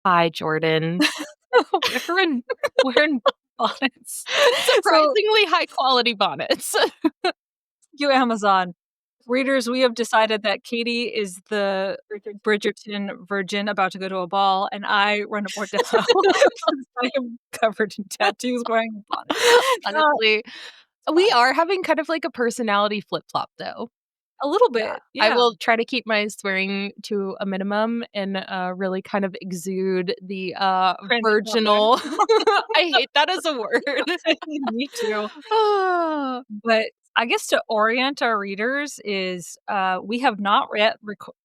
Hi, Jordan. We're in bonnets. So, Surprisingly high quality bonnets. you Amazon. Readers, we have decided that Katie is the Bridgerton virgin about to go to a ball, and I run a bordello because I am covered in tattoos wearing a bonnet. Uh, Honestly, we fine. are having kind of like a personality flip-flop, though. A little Yeah. bit, I yeah. will try to keep my swearing to a minimum and, really kind of exude the, Cringe mother. virginal I hate that as a word. Me too. Ah. But I guess to orient our readers is, we have not yet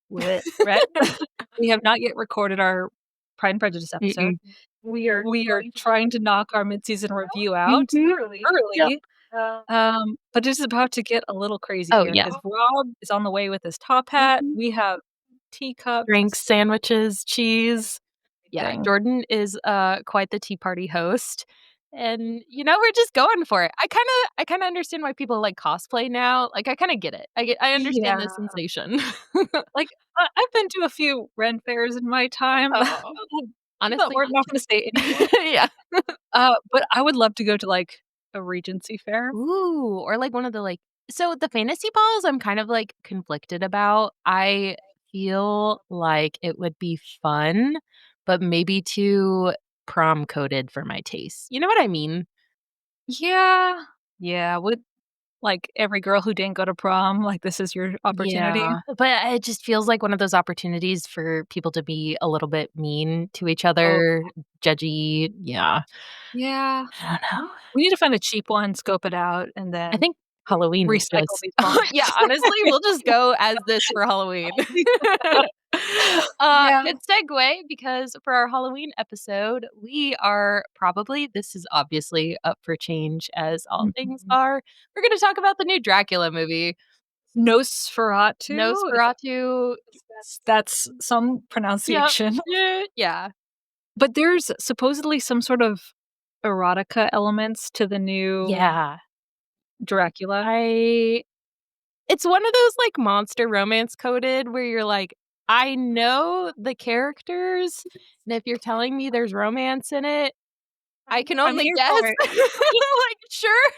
we have not yet recorded our Pride and Prejudice episode. Mm-mm. We are trying to knock our mid-season review out Mhm. Yep. early, but it's about to get a little crazy Oh, here yeah. because Rob is on the way with his top hat. Mhm. We have teacups, Drinks, sandwiches, cheese. Yeah, everything. Jordan is, quite the tea party host, and, we're just going for it. I kinda understand why people like cosplay now, like, I kinda get it. I understand the Yeah. sensation. Like, I've been to a few Ren fairs in my time. Oh, But honestly, we're me not too. gonna say any more. Yeah. But I would love to go to, like, a Regency fair. Ooh, or, like, one of the, like so the fantasy balls, I'm kind of, like, conflicted about. I feel like it would be fun, but maybe too prom-coded for my taste. You know what I mean? Yeah. Yeah, with, like, every girl who didn't go to prom, like, this is your opportunity. Yeah, but it just feels like one of those opportunities for people to be a little bit mean to each Oh, other, judgy, yeah. yeah. I don't know. We need to find a cheap one, scope it out, and I then think Halloween recycle was these bonnets. yeah, honestly, we'll just go as this for Halloween. Yeah. Good segue because for our Halloween episode, we are probably this is obviously up for change as all things Mhm. are. We're gonna talk about the new Dracula movie, Nosferatu, if Nosferatu. that's some Yep. pronunciation. Yeah. But there's supposedly some sort of erotica elements to the new Yeah. Dracula. I It's one of those, like, monster romance coded where you're like, "I know the characters, and if you're telling me there's romance in it, I can I'm only here guess." for it. Like, sure.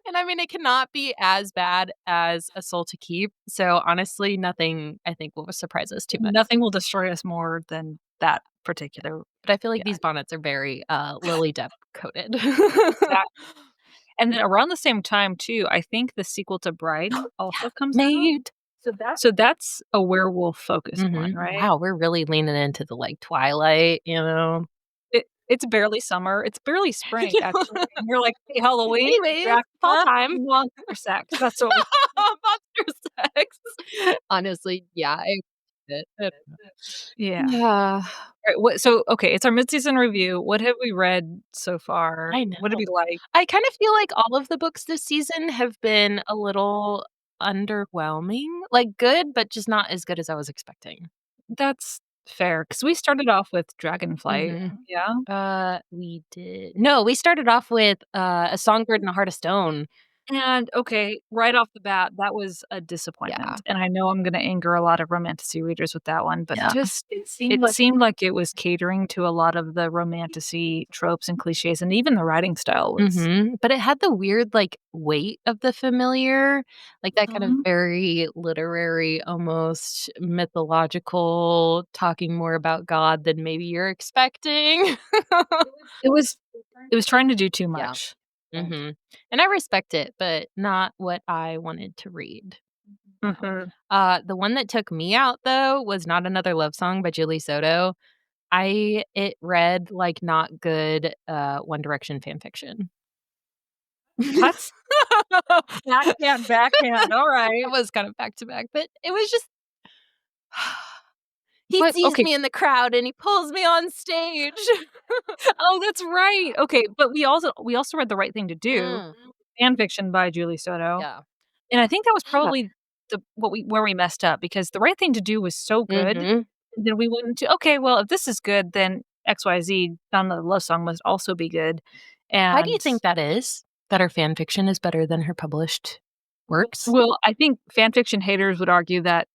And I mean, it cannot be as bad as A Soul to Keep, so honestly, nothing I think will surprise us too much. Nothing will destroy us more than that particular. But I feel like Yeah, these bonnets are very, Lily Depp coded. exactly. And then around the same time too, I think the sequel to Bride Yeah, also comes out. made. So that's a werewolf-focused one, Mhm. right? Wow, we're really leaning into the, like, Twilight, you know? It's barely summer, it's barely spring, actually, and you're like, "Hey, Halloween, Anyways, fall Dracula, time. monster sex." That's what we Monster sex. Honestly, yeah, I don't know. yeah. Yeah, Right, okay, it's our mid-season review. What have we read so far? I know. What did we like? I kind of feel like all of the books this season have been a little underwhelming, like, good, but just not as good as I was expecting. That's fair because we started off with Dragonflight. Mhm. Yeah? We did no, we started off with, A Songbird and a Heart of Stone. And, okay, right off the bat, that was a Yeah, disappointment, and I know I'm gonna anger a lot of romantasy readers with that one, but yeah. just it seemed like it was catering to a lot of the romantasy tropes and cliches, and even the writing style was Mhm, but it had the weird, like, weight of the familiar, like, that kind of Mhm. very literary, almost mythological, talking more about God than maybe you're expecting. It was it was trying to do too Yeah, much. mhm, and I respect it, but not what I wanted to read. No. Mhm. The one that took me out, though, was Not Another Love Song by Julie Soto. It read like not good, One Direction fan fiction. What? Backhand, backhand, It alright. was kind of back to back, but it was just he But, sees okay me in the crowd and he pulls me on stage. oh, that's right. Okay, but we also read The Right Thing to Do, Mm, fan fiction by Julie Soto, yeah. and I think that was Yeah. probably the what we where we messed up because The Right Thing to Do was so good, Mhm. and then we went into, "Okay, well, if this is good, then XYZ on the love song must also be good," Why do you and think that is? That her fan fiction is better than her published works? well, I think fan fiction haters would argue that,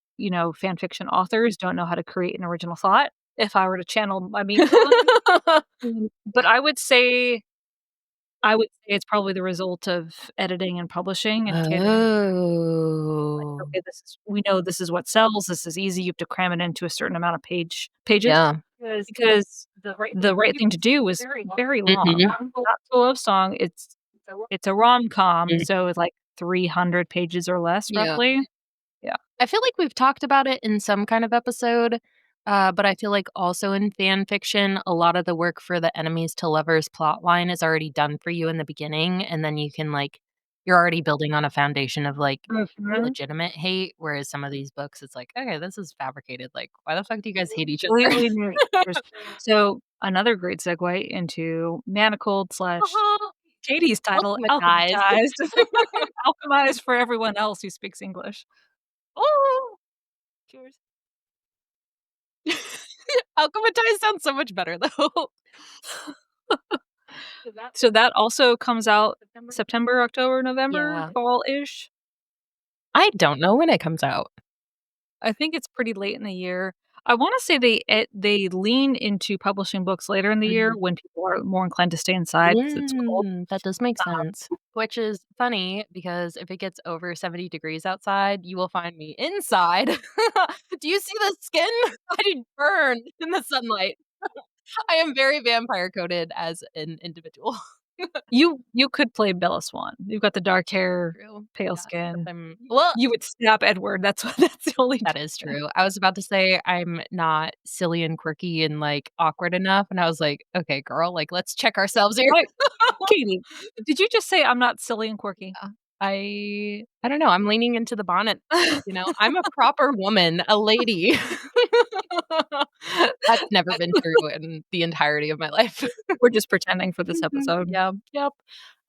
fan fiction authors don't know how to create an original thought, if I were to channel my meat villain. But I would say it's probably the result of editing and publishing and getting like, Oh. "Okay, this is we know this is what sells, this is easy, you have to cram it into a certain amount of pages." Yeah. Because the right thing to do is very long. Mhm. Not a love song, it's a rom-com, Mm. so it's like 300 pages or less Yeah. roughly. Yeah. I feel like we've talked about it in some kind of episode, but I feel like also in fan fiction, a lot of the work for the enemies to lovers plot line is already done for you in the beginning, and then you can, like you're already building on a foundation of, like, Mhm. legitimate hate, whereas some of these books, it's like, "Okay, this is fabricated, like, why the fuck do you guys hate each other?" Completely new characters. So, another great segue into Manacled/Katie's slash Uh-huh. title, Alchematized. Alchematized. Alchemized for everyone else who speaks English. Oh! Cheers. Alchematized sounds so much better, though. So that also comes out September, October, November, Yeah. fall-ish. I don't know when it comes out. I think it's pretty late in the year. I wanna say they lean into publishing books later in the year Mhm. when people are more inclined to stay inside because it's cold. That does make sense. Which is funny because if it gets over 70 degrees outside, you will find me inside. Do you see the skin? I burn in the sunlight. I am very vampire coated as an individual. You could play Bella Swan. You've got the dark hair, True. pale Yeah, except skin. I'm well, You would stab Edward, that's what that's the only that is difference. true. I was about to say I'm not silly and quirky and, like, awkward enough, and I was like, "Okay, girl, like, let's check ourselves here." Wait, Katie, did you just say I'm not silly and quirky? Yeah. I don't know, I'm leaning into the bonnet, you know? I'm a proper woman, a lady. That's never been true in the entirety of my life. We're just pretending for this Mhm. episode. Yeah, yep.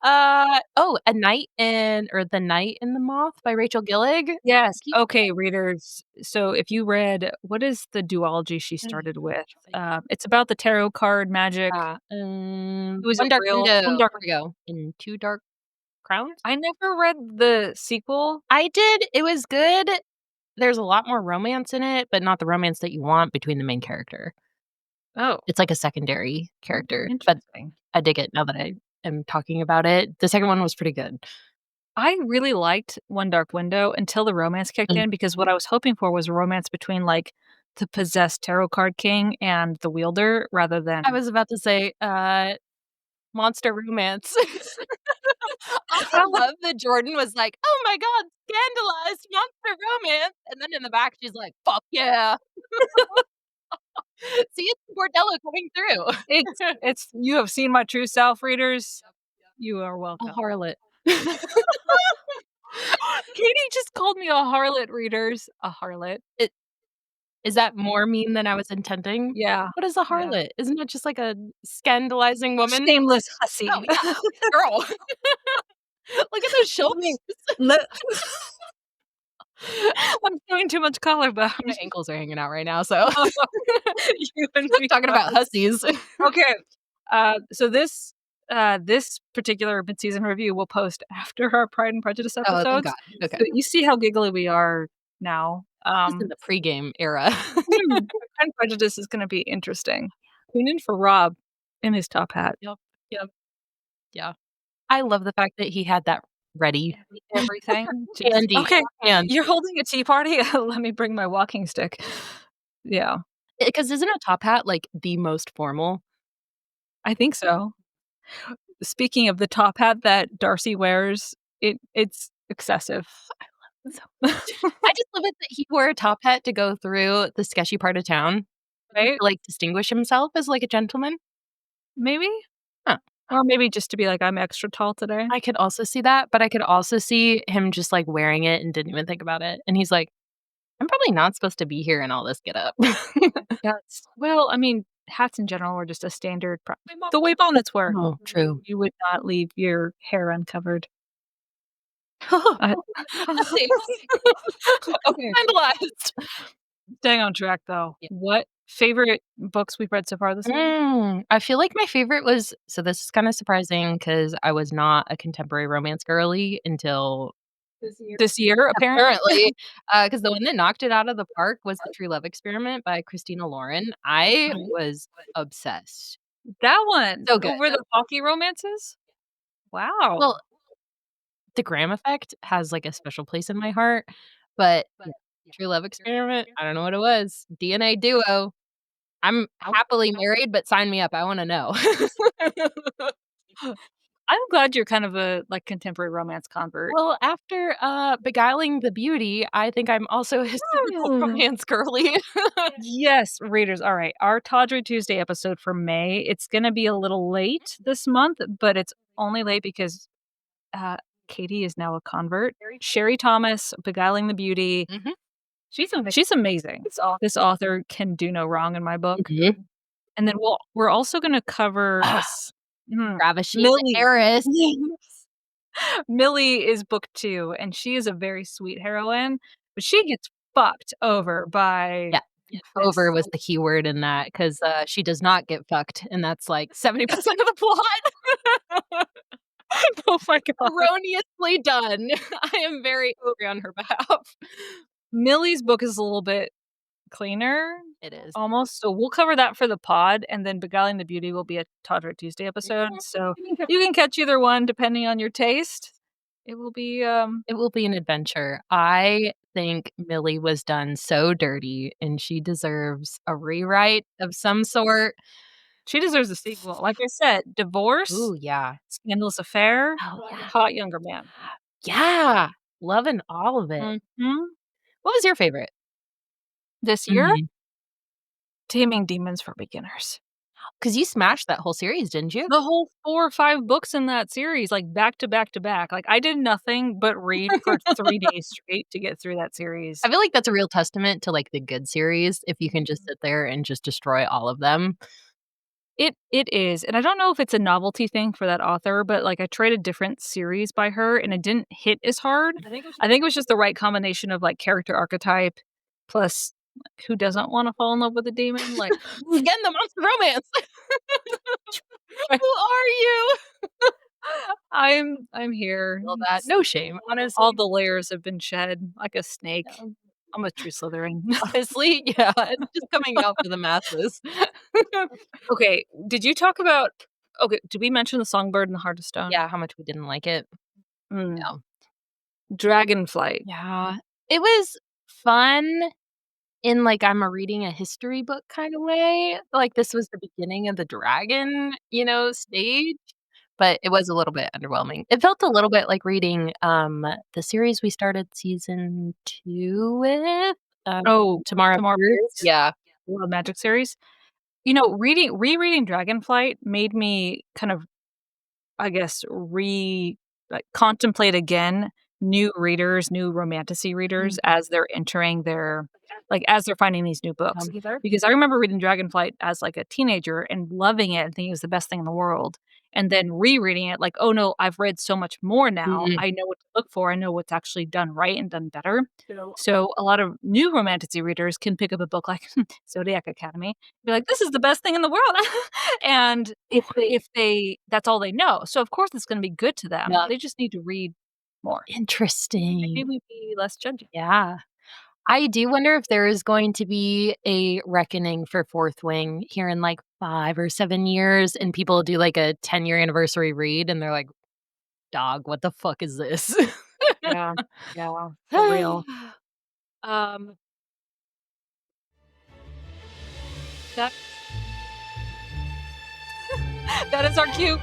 A Night in or The Night in the Moth by Rachel Gillig. Yes. Keep Okay, readers. So if you read what is the duology she Ugh, started with? it's like It's about the tarot card magic. It was a One Dark real Window. One Dark There we go. In Two Dark Crowns? I never read the sequel. I did, it was good. There's a lot more romance in it, but not the romance that you want between the main character. Oh, It's like a secondary character, but interesting. I dig it now that I am talking about it. The second one was pretty good. I really liked One Dark Window until the romance kicked Mm. in because what I was hoping for was a romance between, like, the possessed tarot card king and the wielder rather I than was about to say, monster romance. I how love that Jordan was like, "Oh my god, scandalized monster romance," and then in the back, she's like, "Fuck yeah." See, it's the bordello coming through. it's you have seen my true self, readers. Yep, yep. You are A welcome. harlot. Katie just called me a harlot, readers. A harlot. It is that more mean than I was intending? Yeah, What is a yeah. harlot? Isn't it just like a scandalizing woman? Shameless Oh, hussy. yeah. Girl, look at those Let me shoulders. let I'm doing too much collarbone. My ankles are hanging out right now, so You and me talking about both. hussies. Okay, so this particular mid-season review will post after our Pride and Prejudice Oh, thank God. episodes, Okay. so you see how giggly we are now. Just in the pregame era. Pride and Prejudice is gonna be interesting. Tune in for Rob in his top hat. Yep, yep, yeah. I love the fact that he had that ready. Everything, just Handy, okay, and you're holding a tea party? Let me bring my walking stick. Yeah, 'cause isn't a top hat, like, the most formal? I think so. Speaking of the top hat that Darcy wears, it's excessive. So I just love it that he wore a top hat to go through the sketchy part of town, to, Right? like, distinguish himself as, like, a gentleman. Maybe? Huh. Or maybe just to be like, "I'm extra tall today." I could also see that, but I could also see him just, like, wearing it and didn't even think about it, and he's like, "I'm probably not supposed to be here in all this getup." That's well, I mean, hats in general are just a standard the way bonnets were. Oh, true. You would not leave your hair uncovered. I Thanks. Okay, Scandalized. staying on track though. Yeah. What favorite books we've read so far this year? I feel like my favorite was so this is kinda surprising because I was not a contemporary romance girly until This year, apparently. apparently, because the one that knocked it out of the park was The True Love Experiment by Christina Lauren. I Mhm. was obsessed. That one, So good. over the hockey romances? Wow. Well, The Graham Effect has, like, a special place in my heart, but yeah, True Love Experiment, I don't know what it was. DNA duo. I'm happily married, but sign me up, I wanna know. I'm glad you're kind of a, like, contemporary romance convert. Well, after, Beguiling the Beauty, I think I'm also a historical Mm. romance girly. Yes, readers, alright, our Tawdry Tuesday episode for May, it's gonna be a little late this month, but it's only late because, uh, Katie is now a convert. Sherry Thomas, Beguiling the Beauty, Mhm. she's amazing. This author can do no wrong in my book. Mhm. And then we're also gonna cover Yes. mm, Ravishing Millie. Heiress. Millie is book 2, and she is a very sweet heroine, but she gets fucked over by Yeah. Over this. was the key word in that 'cause, she does not get fucked, and that's, like, 70% of the plot. Oh my god. Erroneously done. I am very angry on her behalf. Millie's book is a little bit cleaner, It is. almost, so we'll cover that for the pod, and then Beguiling the Beauty will be a Todrick Tuesday episode, so you can catch either one depending on your taste. It will be, It will be an adventure. I think Millie was done so dirty, and she deserves a rewrite of some sort. she deserves a sequel. Like I said, divorce, Ooh, yeah. scandalous affair, Oh, yeah. hot younger man. Yeah. Loving all of it. Mhm. What was your favorite? This year, Mhm. Taming Demons for Beginners. 'Cause you smashed that whole series, didn't you? The whole 4 or 5 books in that series, like, back to back to back. Like, I did nothing but read for 3 days straight to get through that series. I feel like that's a real testament to, like, the good series if you can just sit there and just destroy all of them. It is, and I don't know if it's a novelty thing for that author, but, like, I tried a different series by her, and it didn't hit as hard. I think it was just the right combination of, like, character archetype plus, like, who doesn't wanna fall in love with a demon? Like, Again, the monster romance. Who are you? I'm here. Feel that. No shame, All honestly. the layers have been shed like a snake. Yeah. I'm a true Slytherin. Honestly, yeah, it's just coming out for the masses. Okay, did you talk about okay, did we mention The Songbird and the Heart of Stone? Yeah, how much we didn't like it. Mm. Yeah. Dragonflight. Yeah. It was fun in, like, I'm a reading a history book kinda way, like, this was the beginning of the dragon, stage, but it was a little bit underwhelming. It felt a little bit like reading, the series we started season 2 with, Oh, Tomorrow Tomorrow Brews. Brews? Yeah. The Magic series? Rereading Dragonflight made me kind of, I guess, contemplate again new readers, new romantasy readers Mm, as they're entering their as they're finding these new books. Because I remember reading Dragonflight as, like, a teenager and loving it and thinking it was the best thing in the world, and then rereading it like, "Oh, no, I've read so much more now. mhm, I know what to look for. I know what's actually done right and done better." So, a lot of new romantasy readers can pick up a book like Zodiac Academy, be like, "This is the best thing in the world." And if they that's all they know, so of course it's gonna be good to them. yeah. They just need to read more. Interesting. Maybe be less judgy. Yeah. I do wonder if there is going to be a reckoning for Fourth Wing here in, like, 5 or 7 years, and people do, like, a 10-year anniversary read, and they're like, "Dog, what the fuck is this?" Yeah, yeah, for real. Um, that that is our cue.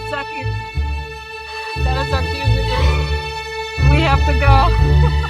Exactly. That is our cue, readers. We have to go.